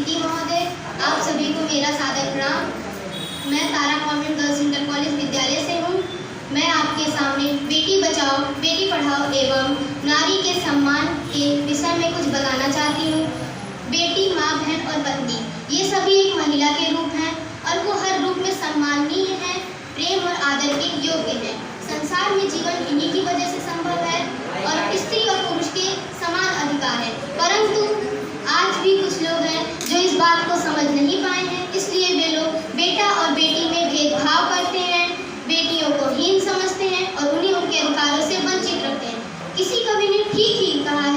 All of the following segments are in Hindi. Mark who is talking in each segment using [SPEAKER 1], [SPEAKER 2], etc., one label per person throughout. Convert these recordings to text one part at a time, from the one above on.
[SPEAKER 1] डीपीटी महोदय, आप सभी को मेरा सादर प्रणाम। मैं तारा कॉन्वेंट गर्ल्स इंटर कॉलेज विद्यालय से हूँ। मैं आपके सामने बेटी बचाओ बेटी पढ़ाओ एवं नारी के सम्मान के विषय में कुछ बताना चाहती हूँ। बेटी, माँ, बहन और पत्नी, ये सभी एक महिला के रूप हैं और वो हर रूप में सम्माननीय है, प्रेम और आदर के योग्य है। संसार में जीवन इन्हीं की वजह से संभव है और स्त्री और पुरुष के समान अधिकार है। परंतु आज भी कुछ लोग हैं जो इस बात को समझ नहीं पाए हैं, इसलिए वे लोग बेटा और बेटी में भेदभाव करते हैं, बेटियों को हीन समझते हैं और उन्हें उनके अधिकारों से वंचित रखते हैं। किसी कवि ने ठीक ही कहा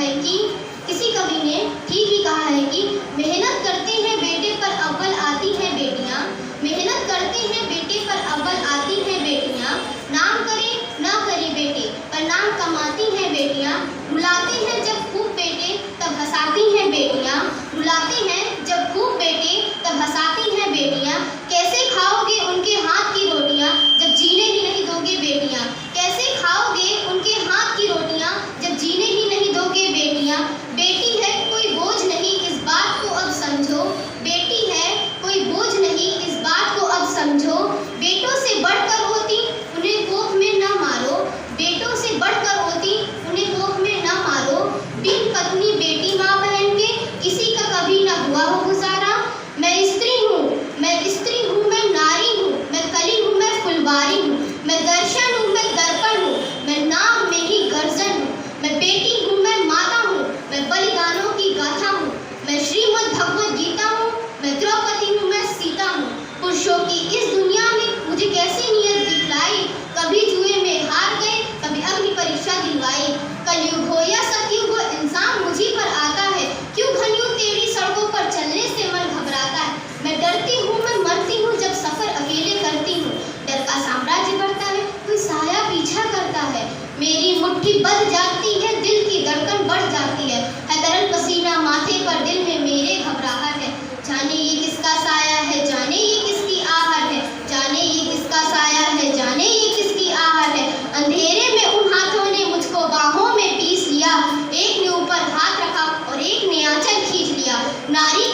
[SPEAKER 1] है कि मेहनत करते हैं बेटे पर अव्वल आती हैं बेटियां, मेहनत करते हैं बेटे पर अव्वल आती हैं बेटियां, नाम करे ना करे बेटे पर नाम कमाती हैं बेटियां, रुलाते हैं जब खूब बेटे तब हंसाती हैं बेटियां, रुलाते हैं जब खूब बेटे तब हंसाती हैं बेटियां, कैसे खाओगे उनके हाथ की रोटियां जब जीने ही नहीं दोगे बेटियां, कैसे खाओगे उनके हाथ की रोटियां जब जीने ही नहीं दोगे बेटियां। बेटी है कोई बोझ नहीं इस बात को अब समझो, बेटी है कोई बोझ नहीं इस बात को अब समझो, बेटों से बढ़कर होती उन्हें कोख में न मारो, बेटों से बढ़कर होती उन्हें कोख में न मारो, बिन पत्नी बेटी माँ बहन के किसी का कभी न हुआ हो गुजारा। मैं स्त्री हूँ, मैं नारी हूँ, मैं कली हूँ, मैं फुलवारी हूँ, मैं दर्शन हूँ, मैं दर्पण हूँ, मैं नाम में ही गर्जन हूँ, मैं बेटी हूँ, मैं माता हूँ, मैं बलिदानों की गाथा हूँ, मैं श्रीमद् भगवद गीता हूँ, मैं द्रौपदी हूँ, मैं सीता हूँ। पुरुषों की इस दुनिया में मुझे कैसी नीयत दिखलाई, कभी जुए में हार गए, कभी अग्नि परीक्षा दिलवाई। कलयुग हो या सतयुग हो इंसान मुझी पर आता है, क्यों घनियों तेरी सड़कों पर चलने से मन घबराता है। मैं डरती हूँ, मैं मरती हूँ जब सफर अकेले करती हूँ, डर का साम्राज्य बढ़ता है, कोई साया पीछा करता है, मेरी मुट्ठी बंध जाती है, दिल की धड़कन बढ़ जाती है तरल पसीना माथे पर, दिल में मेरे घबराहट है, जाने ये किसका साया है, जाने ये किसकी आहट है, जाने ये किसका साया है, जाने ये किसकी आहट है। अंधेरे में उन हाथों ने मुझको बाहों में पीस लिया, एक ने ऊपर हाथ रखा और एक ने आंचल खींच लिया। नारी